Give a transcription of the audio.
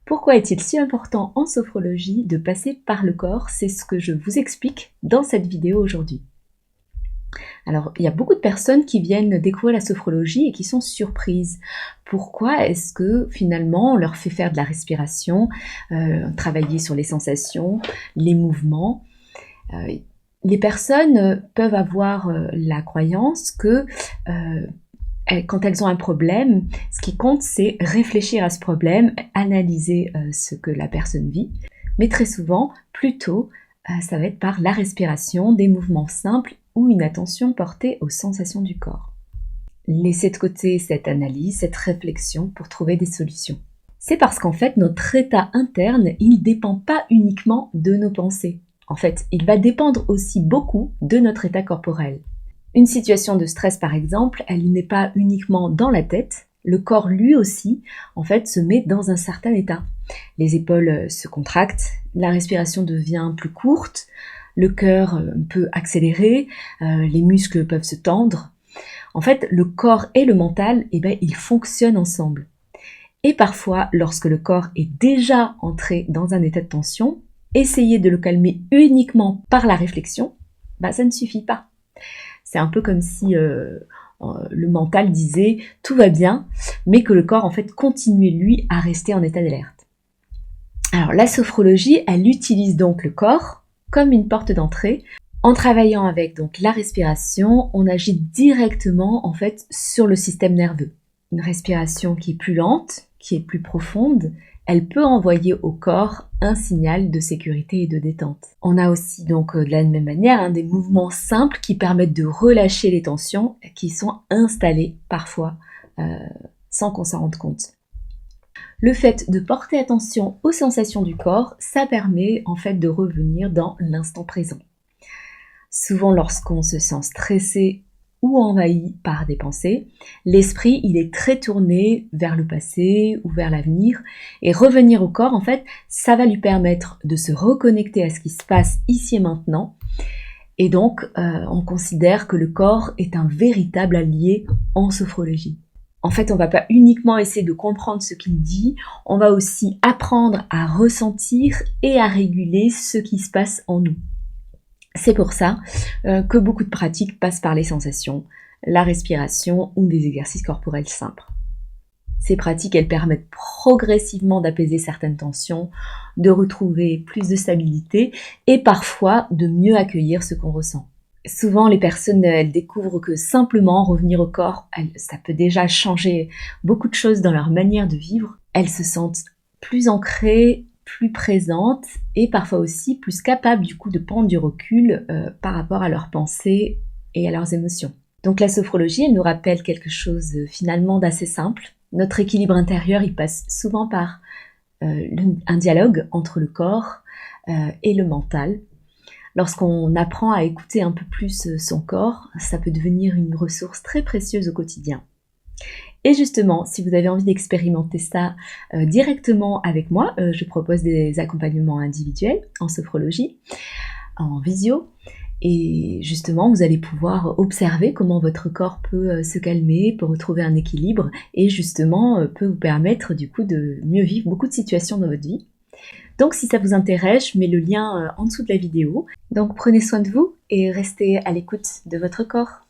Pourquoi est-il si important en sophrologie de passer par le corps? C'est ce que je vous explique dans cette vidéo aujourd'hui. Alors, il y a beaucoup de personnes qui viennent découvrir la sophrologie et qui sont surprises. Pourquoi est-ce que finalement on leur fait faire de la respiration, travailler sur les sensations, les mouvements? Les personnes peuvent avoir la croyance que quand elles ont un problème, ce qui compte, c'est réfléchir à ce problème, analyser ce que la personne vit. Mais très souvent, plutôt, ça va être par la respiration, des mouvements simples ou une attention portée aux sensations du corps. Laissez de côté cette analyse, cette réflexion pour trouver des solutions. C'est parce qu'en fait, notre état interne, il ne dépend pas uniquement de nos pensées. En fait, il va dépendre aussi beaucoup de notre état corporel. Une situation de stress, par exemple, elle n'est pas uniquement dans la tête. Le corps, lui aussi, en fait, se met dans un certain état. Les épaules se contractent, la respiration devient plus courte, le cœur peut accélérer, les muscles peuvent se tendre. En fait, le corps et le mental, ils fonctionnent ensemble. Et parfois, lorsque le corps est déjà entré dans un état de tension, essayer de le calmer uniquement par la réflexion, ça ne suffit pas. C'est un peu comme si le mental disait « tout va bien », mais que le corps en fait continuait lui à rester en état d'alerte. Alors la sophrologie, elle utilise donc le corps comme une porte d'entrée. En travaillant avec donc la respiration, on agit directement en fait sur le système nerveux. Une respiration qui est plus lente, qui est plus profonde, elle peut envoyer au corps un signal de sécurité et de détente. On a aussi donc de la même manière des mouvements simples qui permettent de relâcher les tensions qui sont installées parfois sans qu'on s'en rende compte. Le fait de porter attention aux sensations du corps, ça permet en fait de revenir dans l'instant présent. Souvent lorsqu'on se sent stressé ou envahi par des pensées, l'esprit il est très tourné vers le passé ou vers l'avenir, et revenir au corps en fait ça va lui permettre de se reconnecter à ce qui se passe ici et maintenant, et donc on considère que le corps est un véritable allié en sophrologie. En fait, on ne va pas uniquement essayer de comprendre ce qu'il dit, on va aussi apprendre à ressentir et à réguler ce qui se passe en nous. C'est pour ça que beaucoup de pratiques passent par les sensations, la respiration ou des exercices corporels simples. Ces pratiques, elles permettent progressivement d'apaiser certaines tensions, de retrouver plus de stabilité et parfois de mieux accueillir ce qu'on ressent. Souvent, les personnes elles découvrent que simplement revenir au corps, ça peut déjà changer beaucoup de choses dans leur manière de vivre. Elles se sentent plus ancrées, plus présentes et parfois aussi plus capables du coup de prendre du recul par rapport à leurs pensées et à leurs émotions. Donc la sophrologie, elle nous rappelle quelque chose finalement d'assez simple. Notre équilibre intérieur, il passe souvent par un dialogue entre le corps et le mental. Lorsqu'on apprend à écouter un peu plus son corps, ça peut devenir une ressource très précieuse au quotidien. Et justement, si vous avez envie d'expérimenter ça directement avec moi, je propose des accompagnements individuels en sophrologie, en visio. Et justement, vous allez pouvoir observer comment votre corps peut se calmer, peut retrouver un équilibre et justement peut vous permettre du coup de mieux vivre beaucoup de situations dans votre vie. Donc si ça vous intéresse, je mets le lien en dessous de la vidéo. Donc prenez soin de vous et restez à l'écoute de votre corps.